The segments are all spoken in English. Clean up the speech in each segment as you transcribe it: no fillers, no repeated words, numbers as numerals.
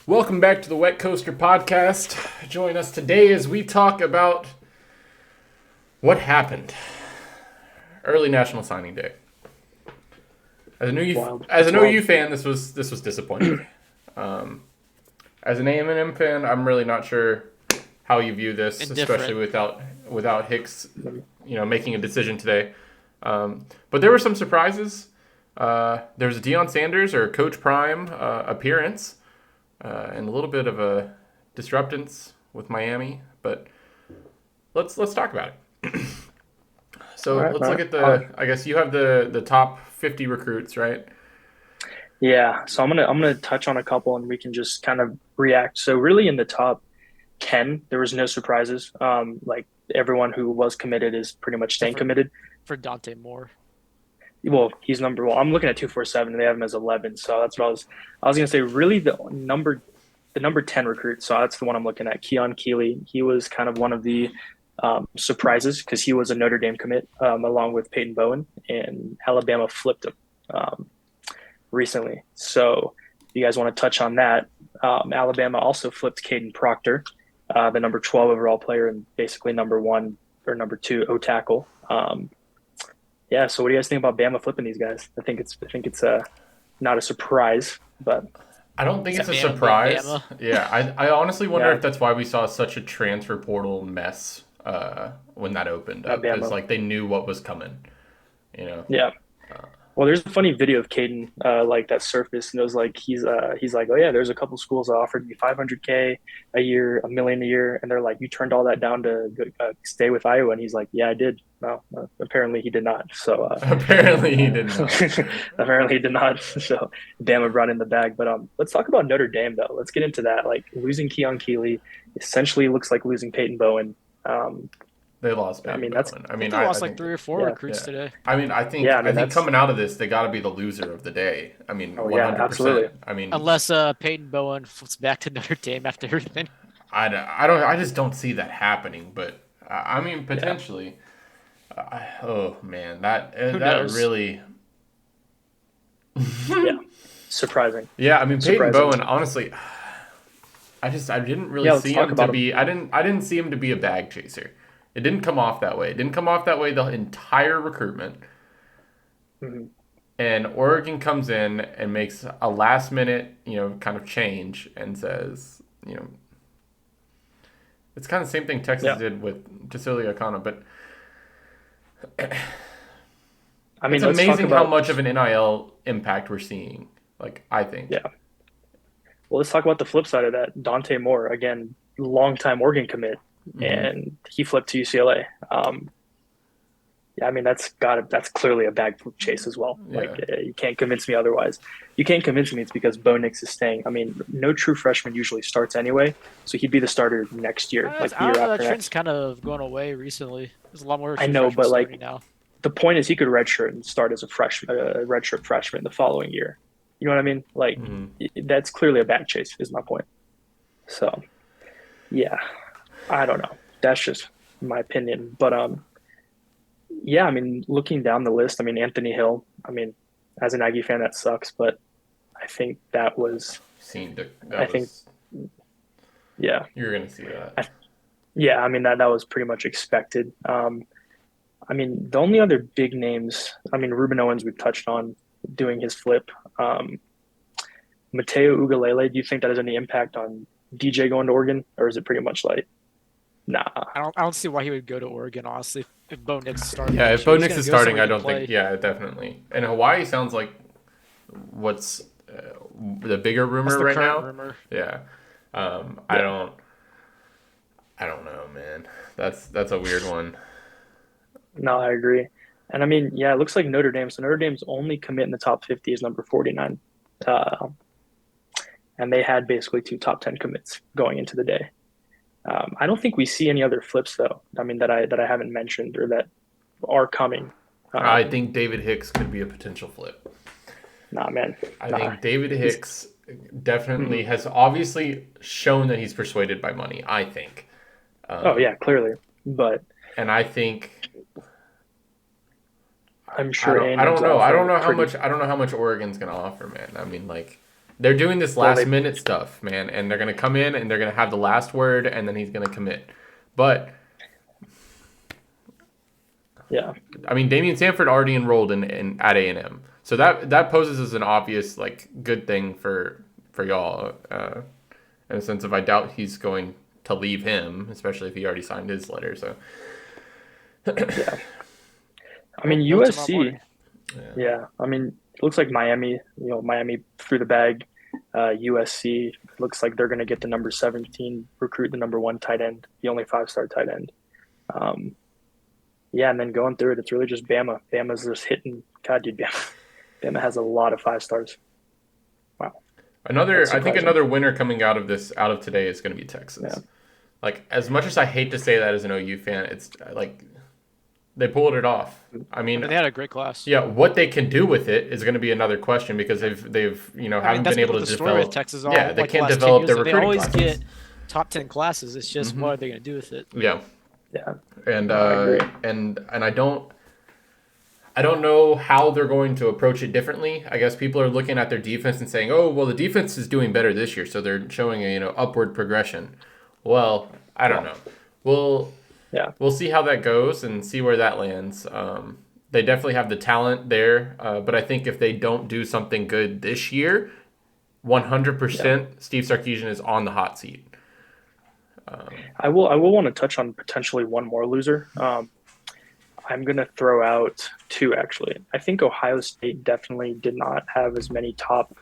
Welcome back to the Wet Coaster Podcast. Join us today as we talk about what happened. Early National Signing Day. As an OU fan, this was disappointing. As an A&M fan, I'm really not sure how you view this, especially without Hicks, making a decision today. But there were some surprises. There was a Deion Sanders or Coach Prime appearance. And a little bit of a disruptance with Miami, but let's talk about it. So let's look at I guess you have the top 50 recruits, right? Yeah, so I'm gonna touch on a couple and we can just kind of react. So really in the top 10, there was no surprises. Like everyone who was committed is pretty much Except staying committed. for Dante Moore. Well, he's number well, I'm looking at 247 and they have him as 11. So that's what I was gonna say really the number 10 recruit. So that's the one I'm looking at, Keon Keeley. He was kind of one of the surprises because he was a Notre Dame commit along with Peyton Bowen, and Alabama flipped him. Um, Recently. So if you guys want to touch on that, Alabama also flipped Caden Proctor, the number 12 overall player and basically number one or number two O tackle. Yeah. So what do you guys think about Bama flipping these guys? I think it's not a surprise, but I don't think it's a Bama, surprise. Bama. Yeah, I honestly wonder yeah, if that's why we saw such a transfer portal mess when that opened up. It's Bama. like they knew what was coming, you know. Yeah. Well, there's a funny video of Caden like that surfaced, and it was like he's like, oh yeah, there's a couple schools that offered me 500K a year, a million a year, and they're like, you turned all that down to stay with Iowa, and he's like, yeah, I did. No, apparently he did not. So Apparently he did not. apparently he did not. So Bama brought in the bag. But let's talk about Notre Dame though. Let's get into that. Like losing Keon Keeley essentially looks like losing Peyton Bowen. Um, They lost I Peyton mean that's Bowen. I think they I lost like think three or four yeah, recruits today. I mean, yeah. I I mean think that's coming out of this, they got to be the loser of the day. I mean, oh yeah, absolutely. 100%. I mean, Unless Peyton Bowen flips back to Notre Dame after everything. I just don't see that happening. But I mean, Yeah, potentially. Oh man, that Who that knows? really. yeah. Surprising, Yeah, I mean Peyton surprising. Bowen. Honestly, I didn't really Yeah, let's see talk him to about him. be. I didn't see him to be a bag chaser. It didn't come off that way. It didn't come off that way the entire recruitment. Hmm. And Oregon comes in and makes a last minute, kind of change and says, it's kind of the same thing Texas Yeah, did with Cecilia Akana, but I it's mean, let's talk amazing how about much of an NIL impact we're seeing. Like, I think. yeah. Well, let's talk about the flip side of that. Dante Moore, again, longtime Oregon commit, Hmm. and he flipped to UCLA. Yeah, I mean that's clearly a bag flip chase as well. Like Yeah. you can't convince me otherwise. You can't convince me it's because Bo Nix is staying. I mean, no true freshman usually starts anyway, so he'd be the starter next year, like the I year don't know. That after trend's next. kind of going away recently. There's a lot more I true know, freshmen but starting like now. the point is he could redshirt and start as a freshman, a redshirt freshman the following year. You know what I mean? Like Hmm. that's clearly a bag chase, is my point. So yeah, I don't know. That's just my opinion. But yeah, I mean, looking down the list, I mean Anthony Hill. I mean, as an Aggie fan, that sucks, but I think that was. I That think was, yeah, you're going to see that. I, yeah. I mean that was pretty much expected. I mean the only other big names. I mean Ruben Owens we've touched on doing his flip. Um, Mateo Ugalele. Do you think that has any impact on DJ going to Oregon, or is it pretty much like nah? I don't see why he would go to Oregon, honestly. If Bo Nix is starting Yeah, if next year, Bo he's Nix gonna is go starting, somewhere I he can don't think. play. Yeah, definitely. And Hawaii sounds like what's the bigger That's rumor the right current now. rumor. Yeah. I Yeah, don't. I don't know, man. That's a weird one. no, I agree. And I mean, yeah, it looks like Notre Dame. So Notre Dame's only commit in the top 50 is number 49. Uh, and they had basically two top 10 commits going into the day. I don't think we see any other flips though. I mean, that I haven't mentioned or that are coming. I Um, think David Hicks could be a potential flip. nah, man, I nah. think David He's Hicks definitely mhm. has obviously shown that he's persuaded by money. I think, Oh um, yeah, clearly. But and I think I'm sure I A&M's don't know. offering a pretty. I don't know how much Oregon's gonna offer, man. I mean, like They're doing this Well, last minute stuff, man, and they're gonna come in and they're gonna have the last word, and then he's gonna commit. But yeah, I mean, Damian Sanford already enrolled in at A&M, so that poses as an obvious like good thing for y'all, in a sense of I doubt he's going to leave him, especially if he already signed his letter. So yeah. I mean, No, tomorrow USC. morning. Yeah, I mean, it looks like Miami. Miami threw the bag. USC looks like they're going to get the number 17 recruit, the number 1 tight end, the only 5-star tight end. Yeah, and then going through it, it's really just Bama. Bama's just hitting. God, dude, Bama has a lot of 5-stars. Wow. I think another winner coming out of today is going to be Texas. Yeah. Like, as much as I hate to say that as an OU fan, it's like they pulled it off. I mean, They had a great class. yeah, what they can do with it is going to be another question because they've haven't that's been able to the story develop. with Texas. Yeah, they like can't the last 10 develop years, their they recruiting always classes. get top 10 classes. It's just what are they going to do with it? Yeah, Yeah. and I agree. and I don't know how they're going to approach it differently. I guess people are looking at their defense and saying, "Oh, well, the defense is doing better this year, so they're showing a upward progression." Well, I don't know. We'll see how that goes and see where that lands. They definitely have the talent there, but I think if they don't do something good this year, 100% Steve Sarkisian is on the hot seat. I will want to touch on potentially one more loser. I'm going to throw out 2, actually. I think Ohio State definitely did not have as many top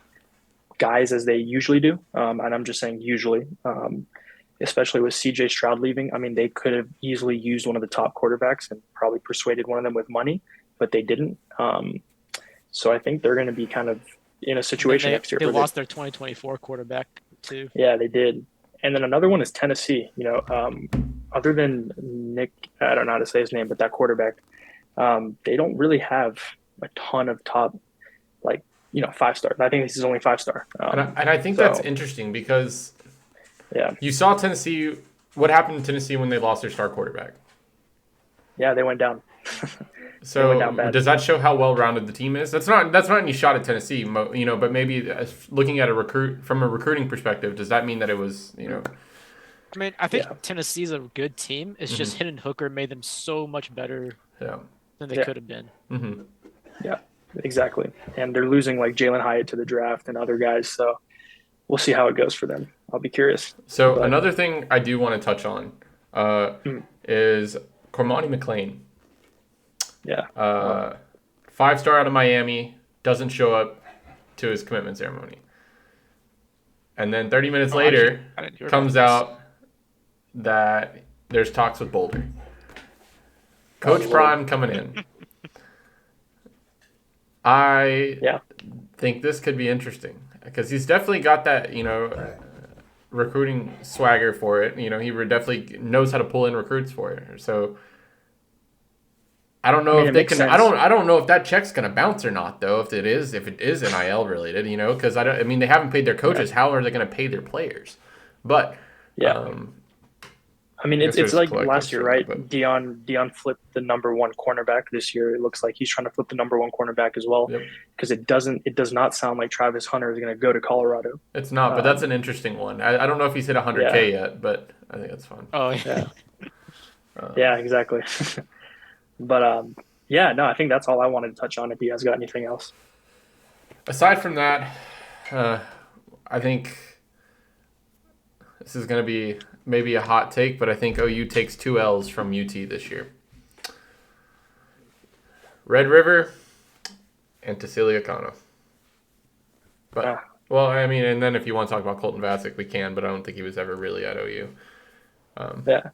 guys as they usually do. And I'm just saying usually, especially with CJ Stroud leaving. I mean, they could have easily used one of the top quarterbacks and probably persuaded one of them with money, but they didn't. So I think they're going to be kind of in a situation next year. They lost their 2024 quarterback, too. Yeah, they did. And then another one is Tennessee. Other than Nick, I don't know how to say his name, but that quarterback, they don't really have a ton of top, 5-star. I think this is only 5-star. And I think that's interesting because you saw Tennessee. What happened to Tennessee when they lost their star quarterback? Yeah, they went down. So went down bad. Does that show how well-rounded the team is? That's not any shot at Tennessee, but maybe looking at from a recruiting perspective, does that mean that it was, I mean, I think Tennessee's a good team. It's just Hendon Hooker made them so much better than they could have been. Mm-hmm. Yeah, exactly. And they're losing like Jalen Hyatt to the draft and other guys. So we'll see how it goes for them. I'll be curious. So another thing I do want to touch on is Cormani McClain. Yeah. 5-star out of Miami, doesn't show up to his commitment ceremony. And then 30 minutes later, comes out that there's talks with Boulder. Coach Prime coming in. I think this could be interesting because he's definitely got that, recruiting swagger for it. He definitely knows how to pull in recruits for it. So I don't know if they can. I don't know if that check's gonna bounce or not, though. If it is NIL related, because they haven't paid their coaches. How are they gonna pay their players? But it's like last year, right? Dion flipped the number 1 cornerback this year. It looks like he's trying to flip the number 1 cornerback as well, because it does not sound like Travis Hunter is gonna go to Colorado. It's not, but that's an interesting one. I don't know if he's hit 100K yet, but I think that's fun. Oh yeah, yeah, exactly. But I think that's all I wanted to touch on. If you guys got anything else, aside from that, I think this is going to be maybe a hot take, but I think OU takes 2 L's from UT this year. Red River and Tassili Akana. But and then if you want to talk about Colton Vasek, we can, but I don't think he was ever really at OU. But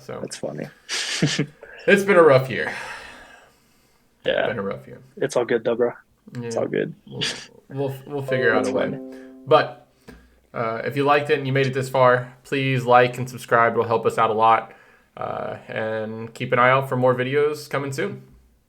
so that's funny. It's been a rough year. Yeah. It's been a rough year. It's all good, though, bro. Yeah. It's all good. We'll figure out a way. But if you liked it and you made it this far, please like and subscribe. It will help us out a lot. And keep an eye out for more videos coming soon.